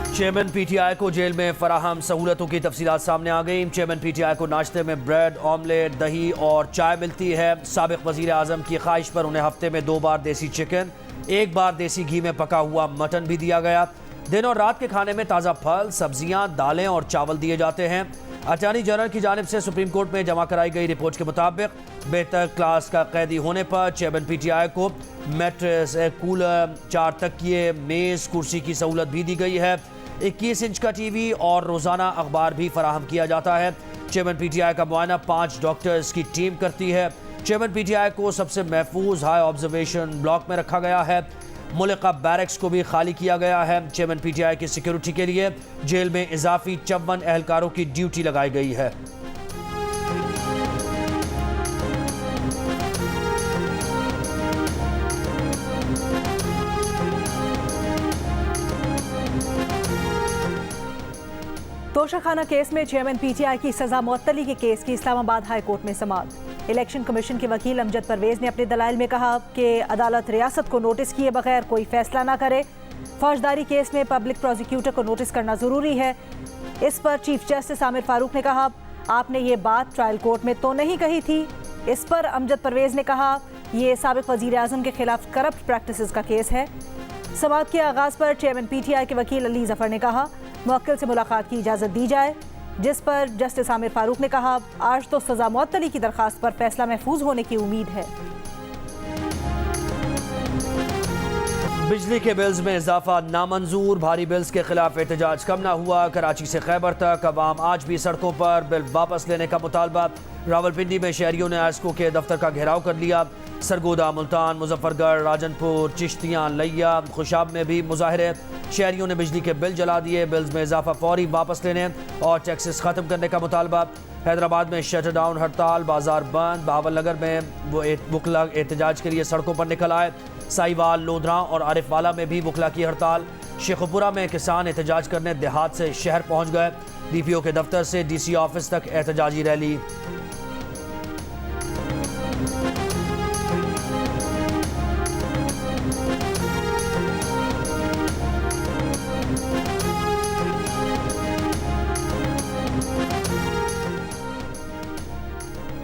Chairman PTI को jail में फराहम सहूलतों की तफसीलात सामने आ गई। चेयरमैन पीटीआई को नाश्ते में ब्रेड, ऑमलेट, दही और चाय मिलती है। साबिक वजीर आजम की ख्वाहिश पर उन्हें हफ्ते में 2 बार देसी चिकन, 1 बार देसी घी में पका हुआ मटन भी दिया गया। दिन और रात के खाने में ताज़ा फल, सब्जियां, दालें और चावल दिए जाते हैं। अटॉर्नी जनरल की जानिब से सुप्रीम कोर्ट में जमा कराई गई रिपोर्ट के मुताबिक बेहतर क्लास का कैदी होने पर चेयरमैन पीटीआई को मैट्रेस, कूलर, 4 तकिए, मेज, कुर्सी की सहूलत भी दी गई है। 21 इंच का टीवी और रोजाना अखबार भी फराहम किया जाता है। चेयरमैन पीटीआई का मुआयना 5 डॉक्टर्स की टीम करती है। चेयरमैन पीटीआई को सबसे महफूज हाई ऑब्जर्वेशन ब्लॉक में रखा गया है। मुल्का बैरक्स को भी खाली किया गया है। चेयरमैन पीटीआई की सिक्योरिटी के लिए जेल में इजाफी 54 एहलकारों की ड्यूटी लगाई गई है। तोशाखाना केस में चेयरमैन पीटीआई की सजा मुअत्तली के केस की इस्लामाबाद हाई कोर्ट में समाअत। इलेक्शन कमीशन के वकील अमजद परवेज ने अपने दलाइल में कहा कि अदालत रियासत को नोटिस किए बगैर कोई फैसला ना करे। फौजदारी केस में पब्लिक प्रोसिक्यूटर को नोटिस करना जरूरी है। इस पर चीफ जस्टिस आमिर फारूक ने कहा, आपने ये बात ट्रायल कोर्ट में तो नहीं कही थी। इस पर अमजद परवेज ने कहा, ये साबिक वजीर आजम के खिलाफ करप्ट प्रैक्टिसेस का केस है। समाअत के आगाज पर चेयरमैन पीटीआई के वकील अली जफर ने कहा, मुवक्किल से मुलाकात की इजाज़त दी जाए, जिस पर जस्टिस आमिर फारूक ने कहा, आज तो सजा मुअत्तली की दरखास्त पर फैसला महफूज होने की उम्मीद है। बिजली के बिल्स में इजाफा नामंजूर, भारी बिल्स के खिलाफ एहतजाज कम ना हुआ। कराची से खैबर तक अवाम आज भी सड़कों पर बिल वापस लेने का मुतालबा। रावलपिंडी में शहरियों ने आस्को के दफ्तर का घेराव कर लिया। सरगोदा, मुल्तान, मुजफ्फरगढ़, राजनपुर, चिश्तियाँ, लैया, खुशाब में भी मुजाहरे। शहरियों ने बिजली के बिल जला दिए। बिल्स में इजाफा फौरी वापस लेने और टैक्सेस ख़त्म करने का मुतालबा। हैदराबाद में शटर डाउन हड़ताल, बाजार बंद। बहावलनगर में वो वकला एहतजाज के लिए सड़कों पर निकल आए। साहिवाल, लोधरा और आरिफवाला में भी वकला की हड़ताल। शेखुपुरा में किसान एहतजाज करने देहात से शहर पहुँच गए। डीपीओ के दफ्तर से डीसी ऑफिस तक एहतजाजी रैली।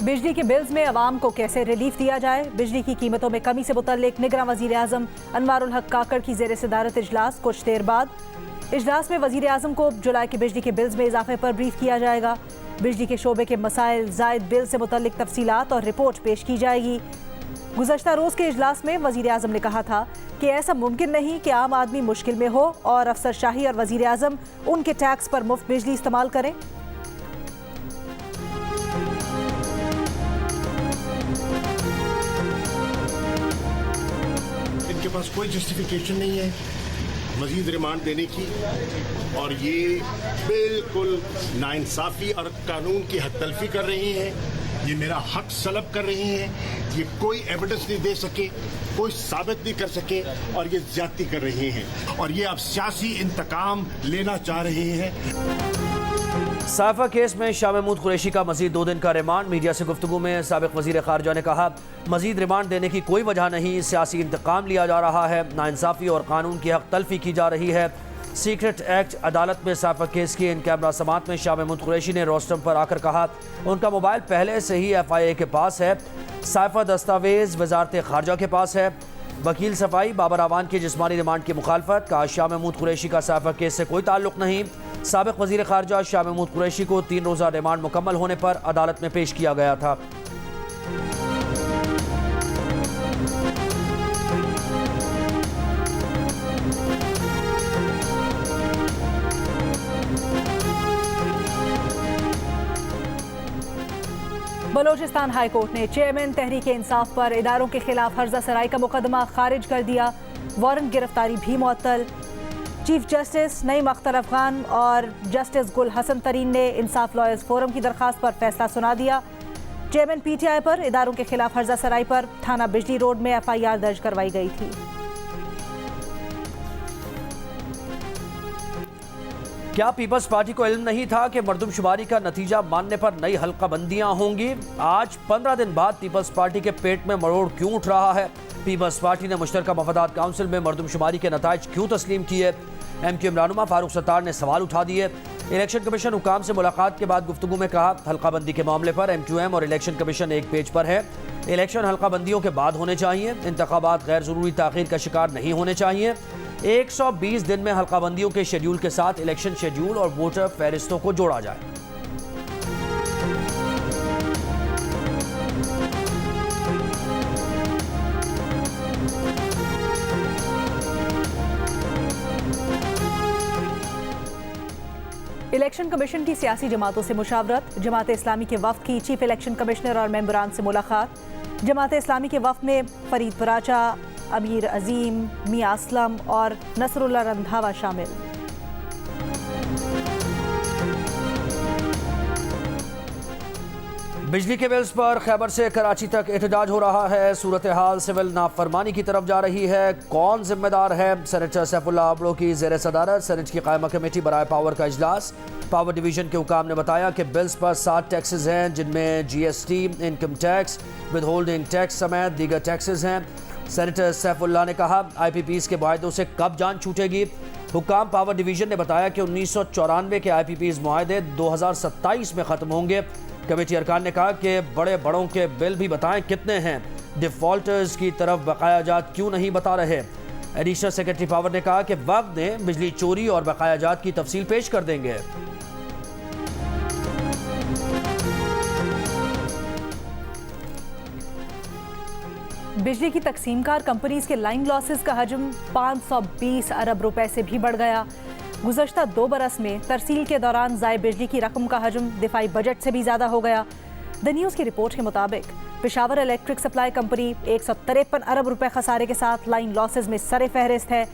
बिजली के बिल्स में अवाम को कैसे रिलीफ दिया जाए। बिजली की कीमतों में कमी से मुतल्लिक निगरान वजीर आजम अनवारुल हक काकड़ की ज़ेर सदारत इजलास कुछ देर बाद। इजलास में वजीर आजम को जुलाई के बिजली के बिल्स में इजाफे पर ब्रीफ किया जाएगा। बिजली के शोबे के मसाइल, जायद बिल से मुतल्लिक तफसीलात और रिपोर्ट पेश की जाएगी। गुज़श्ता रोज़ के इजलास में वजीर आजम ने कहा था कि ऐसा मुमकिन नहीं कि आम आदमी मुश्किल में हो और अफसरशाही और वजीर आजम उनके टैक्स पर मुफ्त बिजली इस्तेमाल करें। के पास कोई जस्टिफिकेशन नहीं है मजीद रिमांड देने की और ये बिल्कुल नाइंसाफी और कानून की हद तलफी कर रही हैं। ये मेरा हक सलब कर रही हैं। ये कोई एविडेंस नहीं दे सके, कोई साबित नहीं कर सके और ये ज्यादती कर रही हैं और ये अब सियासी इंतकाम लेना चाह रही हैं। साइफा केस में शाह महमूद कुरैशी का मजीद 2 दिन का रिमांड। मीडिया से गुफ्तगू में साबिक वजीर खारजा ने कहा, मजीद रिमांड देने की कोई वजह नहीं, सियासी इंतकाम लिया जा रहा है, नाइंसाफी और कानून की हक तलफी की जा रही है। सीक्रेट एक्ट अदालत में साइफा केस की इन कैमरा समात में शाह महमूद कुरैशी ने रोस्टम पर आकर कहा, उनका मोबाइल पहले से ही FIA के पास है। साइफा दस्तावेज वजारत खारजा के पास है। वकील सफाई बाबर आवान की जिस्मानी रिमांड की मुखालफत। कहा, शाह महमूद कुरैशी का साइफा केस से कोई ताल्लुक नहीं। साबिक वजीर खारजा शाह महमूद कुरैशी को 3 रोज़ा रिमांड मुकम्मल होने पर अदालत में पेश किया गया था। बलोचिस्तान हाई कोर्ट ने चेयरमैन तहरीक इंसाफ पर इदारों के खिलाफ हर्जा सराई का मुकदमा खारिज कर दिया। वारंट गिरफ्तारी भी मुअत्तल। चीफ जस्टिस नईम अख्तर अफगान और जस्टिस गुल हसन तरीन ने इंसाफ लॉयर्स फोरम की दरखास्त पर फैसला सुना दिया। चेयरमैन पीटीआई पर इदारों के खिलाफ हर्जा सराई पर थाना बिजली रोड में FIR दर्ज करवाई गई थी। क्या पीपल्स पार्टी को इल्म नहीं था कि मरदमशुमारी का नतीजा मानने पर नई हल्का बंदियां होंगी? आज 15 दिन बाद पीपल्स पार्टी के पेट में मरोड़ क्यों उठ रहा है? पीपल्स पार्टी ने मुश्तरका मफादात काउंसिल में मरदमशुमारी के नताइज क्यों तस्लीम किए? MQM रहनुमा फारूक सत्तार ने सवाल उठा दिए। इलेक्शन कमीशन हुकाम से मुलाकात के बाद गुफ्तगू में कहा, हल्काबंदी के मामले पर MQM और इलेक्शन कमीशन एक पेज पर है। इलेक्शन हल्काबंदियों के बाद होने चाहिए। इंतखाबात गैर जरूरी ताखीर का शिकार नहीं होने चाहिए। 120 दिन में हल्काबंदियों के शेड्यूल के साथ इलेक्शन शेड्यूल और वोटर फहरिस्तों को जोड़ा जाए। इलेक्शन कमीशन की सियासी जमातों से मुशावरत। जमात इस्लामी के वफ्द की चीफ इलेक्शन कमिश्नर और मेंबरान से मुलाकात। जमात इस्लामी के वफ्द में फरीद पराचा, अमीर अजीम, मियां असलम और नसरुल्लाह रंधावा शामिल। बिजली के बिल्स पर खैबर से कराची तक एहतजाज हो रहा है। सूरत हाल सिविल नाफरमानी की तरफ जा रही है। कौन जिम्मेदार है? सेनेटर सैफुल्लाह आबड़ो की ज़ेर सदारत सेनेट की कायमा कमेटी बराए पावर का इजलास। पावर डिवीजन के हुकाम ने बताया कि बिल्स पर 7 टैक्सेस हैं, जिनमें GST, income tax, with holding tax समेत दीगर टैक्सेस हैं। सेनेटर सैफुल्लाह ने कहा, IPPs के मुआहदों से कब जान छूटेगी? हुकाम पावर डिवीजन ने बताया कि 1994 के IPPs मुआहदे 2027 में ख़त्म होंगे। कमेटी अरकान ने कहा कि बड़ों के बिल भी बताएं कितने हैं। डिफॉल्टर्स की तरफ बकाया जात क्यों नहीं बता रहे? एडिशनल सेक्रेटरी पावर ने कहा कि वक्त ने बिजली चोरी और बकाया जात की तफसील पेश कर देंगे। बिजली की तकसीमकार कंपनीज के लाइन लॉसेस का हजम 520 अरब रुपए से भी बढ़ गया। गुज़श्ता 2 बरस में तरसील के दौरान ज़ाय बिजली की रकम का हजम दिफाई बजट से भी ज़्यादा हो गया। द न्यूज़ की रिपोर्ट के मुताबिक पेशावर इलेक्ट्रिक सप्लाई कंपनी 153 अरब रुपए खसारे के साथ लाइन लॉसेस में सरे फहरिस्त है।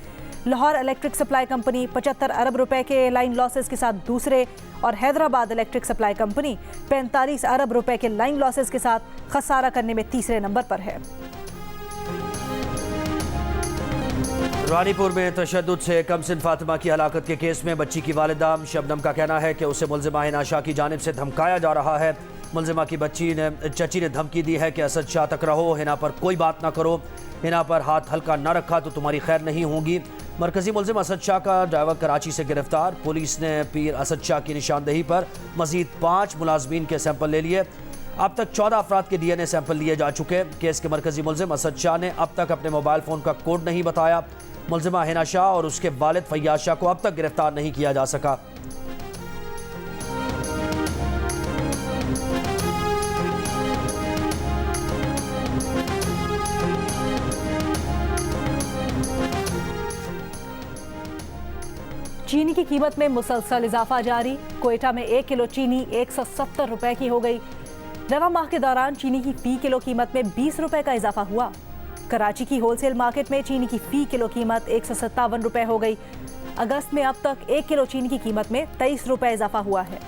लाहौर इलेक्ट्रिक सप्लाई कंपनी 75 अरब रुपए के लाइन लॉसेस के साथ दूसरे और हैदराबाद इलेक्ट्रिक सप्लाई कंपनी 45 अरब रुपए के लाइन लॉसेस के साथ खसारा करने में तीसरे नंबर पर है। रानीपुर में तशद्दुद से कमसिन फातिमा की हलाकत के केस में बच्ची की वालिदा शबनम का कहना है कि उसे मुलजिमा हिना शाह की जानिब से धमकाया जा रहा है। मुलजिमा की चची ने धमकी दी है कि असद शाह तक रहो, हिना पर कोई बात ना करो, हिना पर हाथ हल्का न रखा तो तुम्हारी खैर नहीं होगी। मरकजी मुलजिम असद शाह का ड्राइवर कराची से गिरफ्तार। पुलिस ने पीर असद शाह की निशानदेही पर मजीद 5 मुलाजमीन के सैंपल ले लिए। अब तक 14 अफराद के DNA सैंपल लिए जा चुके। केस के मरकजी मुलजिम असद शाह ने अब तक अपने मोबाइल फ़ोन का कोड नहीं बताया। मुलजिमा हिना शाह और उसके वालिद फैयाज शाह को अब तक गिरफ्तार नहीं किया जा सका। चीनी की कीमत में मुसलसल इजाफा जारी। कोयटा में 1 किलो चीनी 170 रुपए की हो गई। रवा माह के दौरान चीनी की फी किलो कीमत में 20 रुपए का इजाफा हुआ। कराची की होलसेल मार्केट में चीनी की फी किलो कीमत 157 रुपए हो गई। अगस्त में अब तक 1 किलो चीनी की कीमत में 23 रुपए इजाफा हुआ है।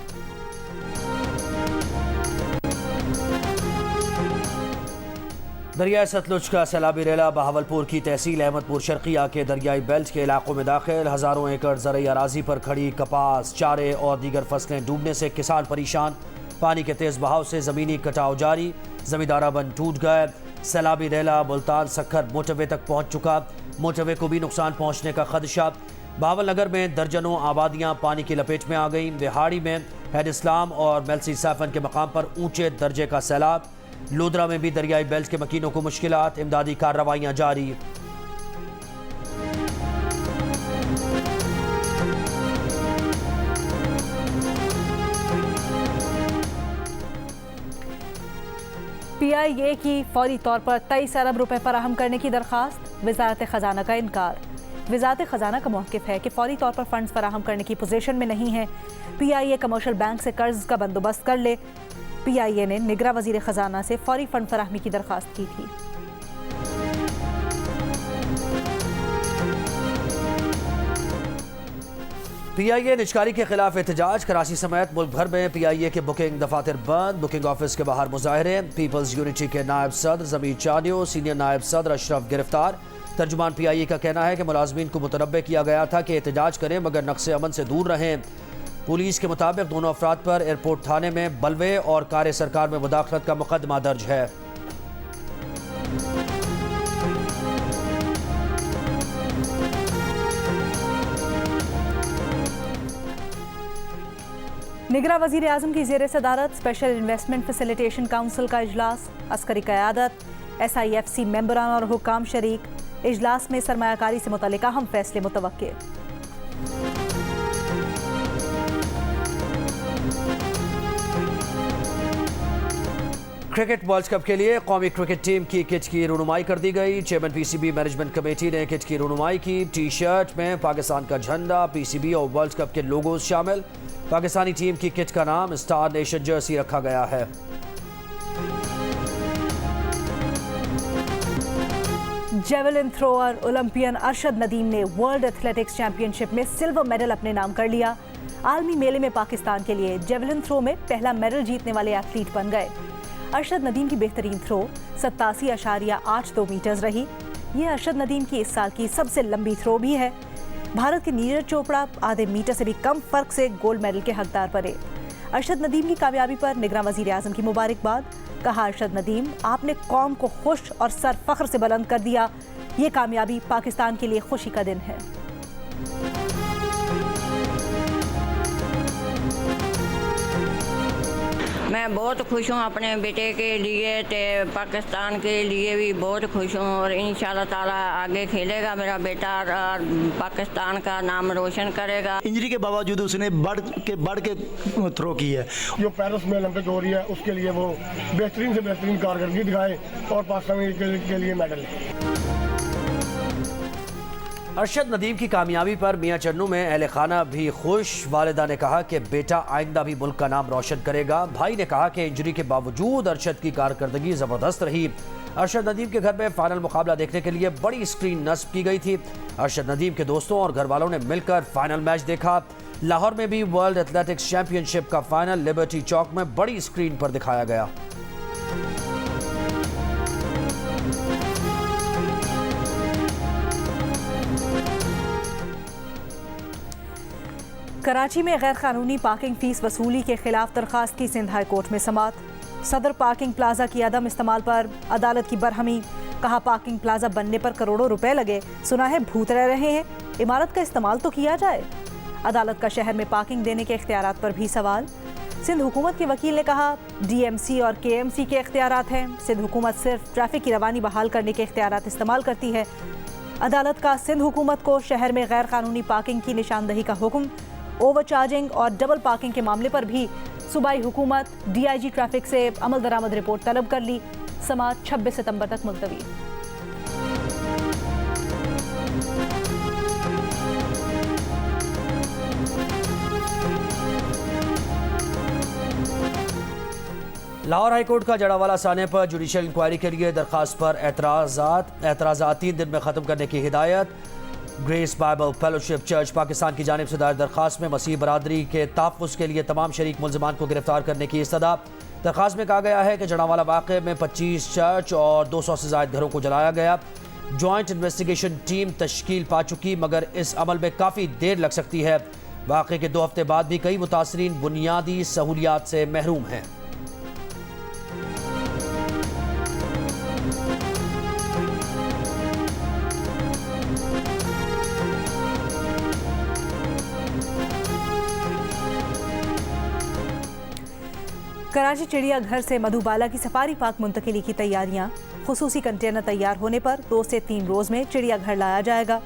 दरियाई सतलुज का सैलाबी रेला बहावलपुर की तहसील अहमदपुर शर्किया के दरियाई बेल्ट के इलाकों में दाखिल। हज़ारों एकड़ ज़रई अराजी पर खड़ी कपास, चारे और दीगर फसलें डूबने से किसान परेशान। पानी के तेज़ बहाव से ज़मीनी कटाव जारी। ज़मींदारा बंद टूट गए। सैलाबी रेला मुल्तान सक्खर मोटरवे तक पहुँच चुका। मोटरवे को भी नुकसान पहुँचने का खदशा। बावल नगर में दर्जनों आबादियाँ पानी की लपेट में आ गईं। बिहाड़ी में हैड इस्लाम और मेलसी सैफन के मकाम पर ऊंचे दर्जे का सैलाब। लोधरा में भी दरियाई बेल्ट के मकीनों को मुश्किलात। इमदादी कार्रवाइयाँ जारी। PIA की फौरी तौर पर 23 अरब रुपए फराहम करने की दरख्वास्त। वजारत खजाना का इनकार। वजारत खजाना का मौक़िफ़ है कि फौरी तौर पर फंड्स फराहम करने की पोजीशन में नहीं है। PIA कमर्शियल बैंक से कर्ज का बंदोबस्त कर ले। PIA ने निगरा वजीर खजाना से फौरी फंड फराहमी की दरख्वास्त की थी। PIA निजकारी के खिलाफ एहतजाज। कराची समेत मुल्क भर में PIA के बुकिंग दफातर बंद। बुकिंग ऑफिस के बाहर मुजाहरे। पीपल्स यूनिटी के नायब सदर जमीर चानियो, सीनियर नायब सदर अशरफ गिरफ्तार। तर्जुमान PIA का कहना है कि मुलाजमीन को मुतनब्बे किया गया था कि एहतजाज करें मगर नक्शे अमन से दूर रहें। पुलिस के मुताबिक दोनों अफराद पर एयरपोर्ट थाने में बलवे और कार्य सरकार में मुदाखलत का मुकदमा दर्ज है। निगरां वज़ीर आज़म की ज़ेर सदारत स्पेशल इन्वेस्टमेंट फैसिलिटेशन काउंसिल का इजलास, अस्करी क़यादत, SIFC मेंबरान और हुक्काम शरीक। इजलास में सरमायाकारी से मुतल्लिक़ अहम फैसले मुतवक्के। क्रिकेट वर्ल्ड कप के लिए कौमी क्रिकेट टीम की किट की रुनुमाई कर दी गई। चेयरमैन PCB मैनेजमेंट कमेटी ने किट की रुनुमाई की। टी शर्ट में पाकिस्तान का झंडा, PCB और वर्ल्ड कप के लोगोज शामिल। पाकिस्तानी टीम की किट का नाम स्टार नेशन जर्सी रखा गया है। Javelin thrower Olympian Arshad Nadeem ने वर्ल्ड एथलेटिक्स चैंपियनशिप में सिल्वर मेडल अपने नाम कर लिया। आलमी मेले में पाकिस्तान के लिए जेवलिन थ्रो में पहला मेडल जीतने वाले एथलीट बन गए। अरशद नदीम की बेहतरीन थ्रो 87.82 मीटर्स रही। ये अरशद नदीम की इस साल की सबसे लंबी थ्रो भी है। भारत के नीरज चोपड़ा आधे मीटर से भी कम फर्क से गोल्ड मेडल के हकदार बने। अरशद नदीम की कामयाबी पर निगरां वज़ीर आज़म की मुबारकबाद। कहा, अरशद नदीम, आपने कौम को खुश और सर फख्र से बुलंद कर दिया। ये कामयाबी पाकिस्तान के लिए खुशी का दिन है। मैं बहुत खुश हूँ अपने बेटे के लिए, ते पाकिस्तान के लिए भी बहुत खुश हूँ और इंशाल्लाह ताला आगे खेलेगा मेरा बेटा और पाकिस्तान का नाम रोशन करेगा। इंजरी के बावजूद उसने बढ़ के थ्रो की है। जो पेरिस में ओलंपिक हो रही है उसके लिए वो बेहतरीन से बेहतरीन कारकर्दगी दिखाए और पाकिस्तान के लिए मेडल। अरशद नदीम की कामयाबी पर मियां चन्नू में अहले खाना भी खुश। वालिदा ने कहा कि बेटा आइंदा भी मुल्क का नाम रोशन करेगा। भाई ने कहा कि इंजरी के बावजूद अरशद की कारकर्दगी ज़बरदस्त रही। अरशद नदीम के घर में फाइनल मुकाबला देखने के लिए बड़ी स्क्रीन नस्ब की गई थी। अरशद नदीम के दोस्तों और घर वालों ने मिलकर फाइनल मैच देखा। लाहौर में भी वर्ल्ड एथलेटिक्स चैंपियनशिप का फाइनल लिबर्टी चौक में बड़ी स्क्रीन पर दिखाया गया। कराची में गैर कानूनी पार्किंग फीस वसूली के खिलाफ दरखास्त की सिंध हाई कोर्ट में समाअत। सदर पार्किंग प्लाजा की अदम इस्तेमाल पर अदालत की बरहमी। कहा, पार्किंग प्लाजा बनने पर करोड़ों रुपए लगे, सुना है भूत रह रहे हैं, इमारत का इस्तेमाल तो किया जाए। अदालत का शहर में पार्किंग देने के इख्तियारात पर भी सवाल। सिंध हुकूमत के वकील ने कहा, DMC और KMC के इख्तियारात हैं। सिंध हुकूमत सिर्फ ट्रैफिक की रवानी बहाल करने के इख्तियारात इस्तेमाल करती है। अदालत का सिंध हुकूमत को शहर में गैर कानूनी पार्किंग की निशानदही का हुक्म। ओवरचार्जिंग और डबल पार्किंग के मामले पर भी सूबाई हुकूमत DIG ट्रैफिक से अमल दरामद रिपोर्ट तलब कर ली। समाअत 26 सितंबर तक मुलतवी। लाहौर हाईकोर्ट का जड़ावाला साने पर जुडिशल इंक्वायरी के लिए दरखास्त पर एतराज़ात 3 दिन में ख़त्म करने की हिदायत। Grace Bible fellowship church Pakistan की जानिब से दायर दरखास्त में मसीह बरादरी के तहफ़्फ़ुज़ के लिए तमाम शरीक मुल्ज़िमान को गिरफ्तार करने की इस्तदा। दरखास्त में कहा गया है कि जड़ावाला वाक़े में 25 चर्च और 200 से ज़ायद घरों को जलाया गया। जॉइंट इन्वेस्टिगेशन टीम तश्कील पा चुकी, मगर इस अमल में काफ़ी देर लग सकती है। वाक़े के 2 हफ्ते बाद भी कई मुतासरीन बुनियादी सहूलियात से महरूम हैं। कराची चिड़ियाघर से मधुबाला की सफारी पार्क मुंतकिली की तैयारियां। खुसूसी कंटेनर तैयार होने पर 2 से 3 रोज में चिड़ियाघर लाया जाएगा।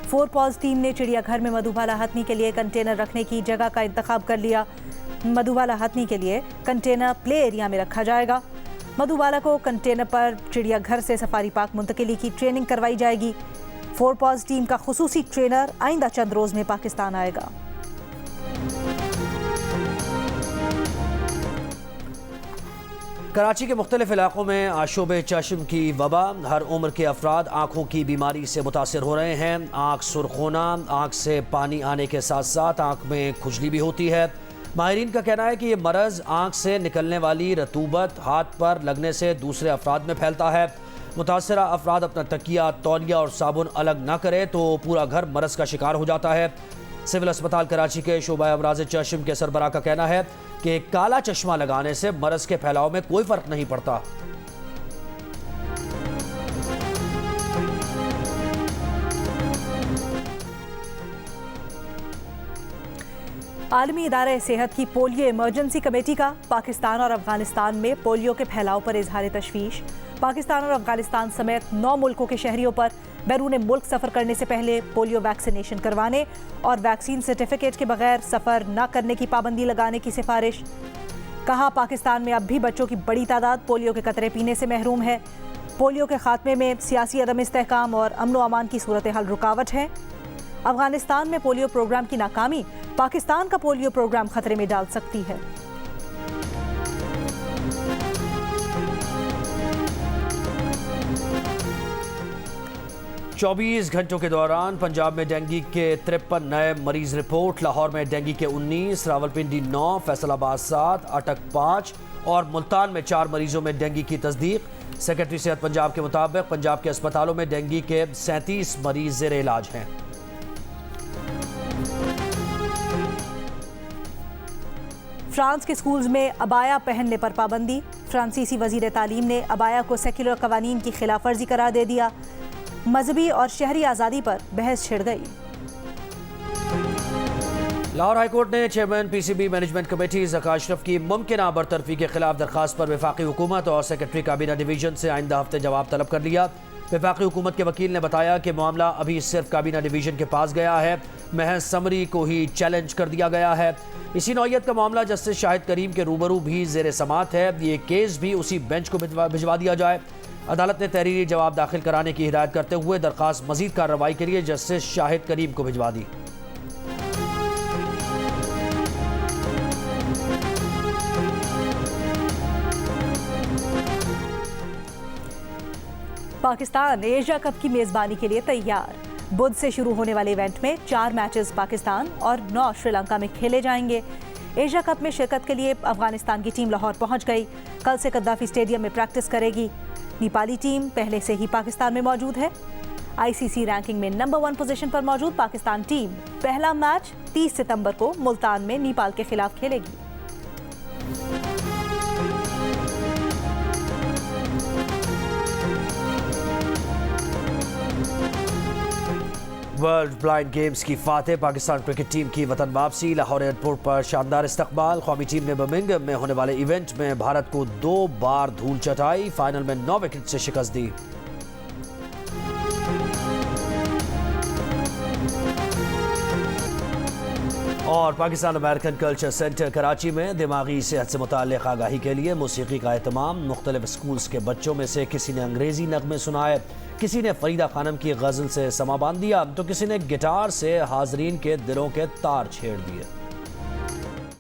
4 पॉज टीम ने चिड़ियाघर में मधुबाला हथनी के लिए कंटेनर रखने की जगह का इंतखाब कर लिया। मधुबाला हथनी के लिए कंटेनर प्ले एरिया में रखा जाएगा। मधुबाला को कंटेनर पर चिड़ियाघर से सफारी पार्क मुंतकिली की ट्रेनिंग करवाई जाएगी। 4 पॉज टीम का खुसूसी ट्रेनर आइंदा चंद रोज में पाकिस्तान आएगा। कराची के मुख्तलिफ इलाकों में आशोब चश्म की वबा। हर उम्र के अफराद आँखों की बीमारी से मुतासर हो रहे हैं। आँख सुर्ख होना, आँख से पानी आने के साथ साथ आँख में खुजली भी होती है। माहिरीन का कहना है कि ये मरज़ आँख से निकलने वाली रतूबत हाथ पर लगने से दूसरे अफराद में फैलता है। मुतासरा अफराद अपना तकिया, तौलिया और साबुन अलग ना करे तो पूरा घर मरज़ का शिकार हो जाता है। सिविल अस्पताल कराची के शोबा अमराज चश्म के सरबराह का कहना है कि काला चश्मा लगाने से मरज़ के फैलाव में कोई फ़र्क नहीं पड़ता। आलमी इदारे सेहत की पोलियो इमरजेंसी कमेटी का पाकिस्तान और अफगानिस्तान में पोलियो के फैलाव पर इजहार तशवीश। पाकिस्तान और अफगानिस्तान समेत 9 मुल्कों के शहरियों पर बैरून मुल्क सफ़र करने से पहले पोलियो वैक्सीनेशन करवाने और वैक्सीन सर्टिफिकेट के बगैर सफ़र न करने की पाबंदी लगाने की सिफारिश। कहा, पाकिस्तान में अब भी बच्चों की बड़ी तादाद पोलियो के कतरे पीने से महरूम है। पोलियो के खात्मे में सियासी अदम इस्तेहकाम और अमन व अमान की सूरत हाल रुकावट है। अफगानिस्तान में पोलियो प्रोग्राम की नाकामी पाकिस्तान का पोलियो प्रोग्राम खतरे में डाल सकती है। चौबीस घंटों के दौरान पंजाब में डेंगू के 53 नए मरीज रिपोर्ट। लाहौर में डेंगू के 19, रावलपिंडी 9, फैसलाबाद 7, अटक 5 और मुल्तान में 4 मरीजों में डेंगू की तस्दीक। सेक्रेटरी सेहत पंजाब के मुताबिक पंजाब के अस्पतालों में डेंगू के 37 मरीज ज़ेर इलाज हैं। फ्रांस के स्कूल्स में अबाया पहनने पर पाबंदी। फ्रांसीसी वजीर तालीम ने अबाया को सेक्युलर कवानीन की खिलाफ वर्जी करार दे दिया। मजहबी और शहरी आज़ादी पर बहस छिड़ गई। लाहौर हाईकोर्ट ने chairman PCB management committee Zaka Ashraf की मुमकिन बरतरफी के खिलाफ दरखास्त पर वफाकी हुकूमत और सेक्रेटरी काबीना डिवीजन से आइंदा हफ्ते जवाब तलब कर लिया। वफाकी हुकूमत के वकील ने बताया कि मामला अभी सिर्फ काबीना डिवीजन के पास गया है, महज समरी को ही चैलेंज कर दिया गया है। इसी नौयत का मामला जस्टिस शाहिद करीम के रूबरू भी ज़ेर समात है। ये केस भी उसी बेंच को भिजवा दिया जाए। अदालत ने तहरीरी जवाब दाखिल कराने की हिदायत करते हुए दरखास्त मजीद कार्रवाई के लिए जस्टिस शाहिद करीम को भिजवा दी। पाकिस्तान एशिया कप की मेजबानी के लिए तैयार। बुध से शुरू होने वाले इवेंट में 4 मैचेस पाकिस्तान और 9 श्रीलंका में खेले जाएंगे। एशिया कप में शिरकत के लिए अफगानिस्तान की टीम लाहौर पहुंच गई। कल से कद्दाफी स्टेडियम में प्रैक्टिस करेगी। नेपाली टीम पहले से ही पाकिस्तान में मौजूद है। आईसीसी रैंकिंग में नंबर 1 पोजीशन पर मौजूद पाकिस्तान टीम पहला मैच 30 सितंबर को मुल्तान में नेपाल के खिलाफ खेलेगी। वर्ल्ड ब्लाइंड गेम्स की फातेह पाकिस्तान क्रिकेट टीम की वतन वापसी। लाहौर एयरपोर्ट पर शानदार इस्तकबाल। कौमी टीम ने बर्मिंघम में होने वाले इवेंट में भारत को 2 बार धूल चटाई। फाइनल में 9 विकेट से शिकस्त दी। और Pakistan American culture centre Karachi में दिमागी सेहत से मुताल्लिक़ आगाही के लिए मौसीकी का एहतमाम। मुख्तलिफ स्कूल्स के बच्चों में से किसी ने अंग्रेज़ी नगमे सुनाए, किसी ने फरीदा खानम की गज़ल से समा बांध दिया, तो किसी ने गिटार से हाज़रीन के दिलों के तार छेड़ दिए।